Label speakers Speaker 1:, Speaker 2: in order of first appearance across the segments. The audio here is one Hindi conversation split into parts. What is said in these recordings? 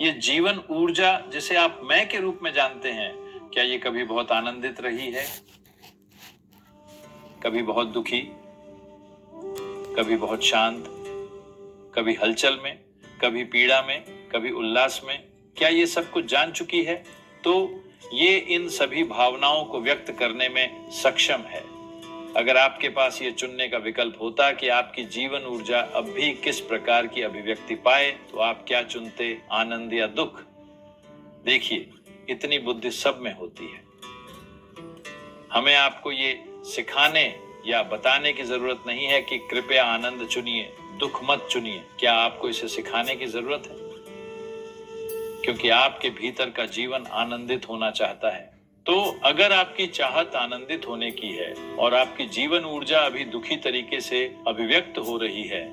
Speaker 1: ये जीवन ऊर्जा जिसे आप मैं के रूप में जानते हैं, क्या ये कभी बहुत आनंदित रही है, कभी बहुत दुखी, कभी बहुत शांत, कभी हलचल में, कभी पीड़ा में, कभी उल्लास में? क्या ये सब कुछ जान चुकी है? तो ये इन सभी भावनाओं को व्यक्त करने में सक्षम है। अगर आपके पास ये चुनने का विकल्प होता कि आपकी जीवन ऊर्जा अब भी किस प्रकार की अभिव्यक्ति पाए, तो आप क्या चुनते, आनंद या दुख? देखिए, इतनी बुद्धि सब में होती है। हमें आपको ये सिखाने या बताने की जरूरत नहीं है कि कृपया आनंद चुनिए, दुख मत चुनिए। क्या आपको इसे सिखाने की जरूरत है? क्योंकि आपके भीतर का जीवन आनंदित होना चाहता है। तो अगर आपकी चाहत आनंदित होने की है और आपकी जीवन ऊर्जा अभी दुखी तरीके से अभिव्यक्त हो रही है,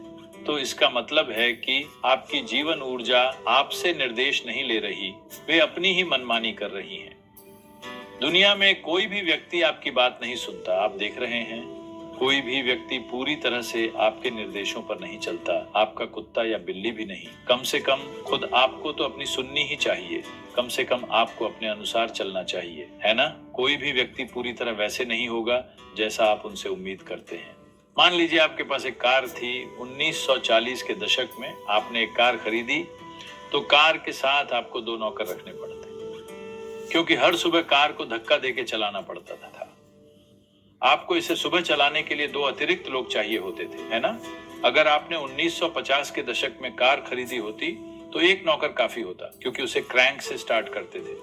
Speaker 1: तो इसका मतलब है कि आपकी जीवन ऊर्जा आपसे निर्देश नहीं ले रही, वे अपनी ही मनमानी कर रही हैं। दुनिया में कोई भी व्यक्ति आपकी बात नहीं सुनता, आप देख रहे हैं। कोई भी व्यक्ति पूरी तरह से आपके निर्देशों पर नहीं चलता, आपका कुत्ता या बिल्ली भी नहीं। कम से कम खुद आपको तो अपनी सुननी ही चाहिए, कम से कम आपको अपने अनुसार चलना चाहिए, है ना? कोई भी व्यक्ति पूरी तरह वैसे नहीं होगा जैसा आप उनसे उम्मीद करते हैं। मान लीजिए आपके पास एक कार थी, 1940 के दशक में आपने एक कार खरीदी, तो कार के साथ आपको 2 नौकर रखने पड़ते, क्योंकि हर सुबह कार को धक्का देके चलाना पड़ता था। आपको इसे सुबह चलाने के लिए 2 अतिरिक्त लोग चाहिए होते थे, है ना? अगर आपने 1950 के दशक में कार खरीदी होती तो 1 नौकर काफी होता, क्योंकि उसे क्रैंक से स्टार्ट करते थे।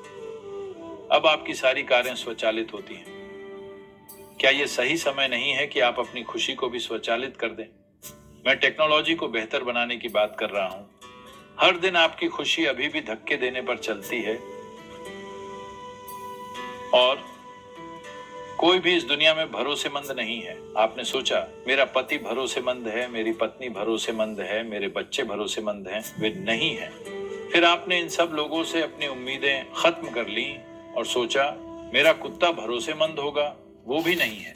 Speaker 1: अब आपकी सारी कारें स्वचालित होती हैं। क्या यह सही समय नहीं है कि आप अपनी खुशी को भी स्वचालित कर दें? मैं टेक्नोलॉजी को बेहतर बनाने की बात कर रहा हूं। हर दिन आपकी खुशी अभी भी धक्के देने पर चलती है, और कोई भी इस दुनिया में भरोसेमंद नहीं है। आपने सोचा मेरा पति भरोसेमंद है, मेरी पत्नी भरोसेमंद है, मेरे बच्चे भरोसेमंद हैं, वे नहीं हैं। फिर आपने इन सब लोगों से अपनी उम्मीदें खत्म कर ली और सोचा मेरा कुत्ता भरोसेमंद होगा, वो भी नहीं है।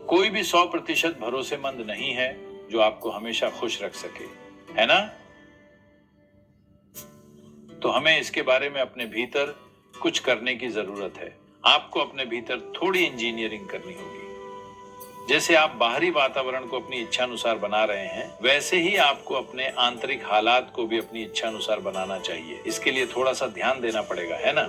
Speaker 1: कोई भी 100% भरोसेमंद नहीं है जो आपको हमेशा खुश रख सके, है ना? तो हमें इसके बारे में अपने भीतर कुछ करने की जरूरत है। आपको अपने भीतर थोड़ी इंजीनियरिंग करनी होगी। जैसे आप बाहरी वातावरण को अपनी इच्छा अनुसार बना रहे हैं, वैसे ही आपको अपने आंतरिक हालात को भी अपनी इच्छा अनुसार बनाना चाहिए। इसके लिए थोड़ा सा ध्यान देना पड़ेगा, है ना?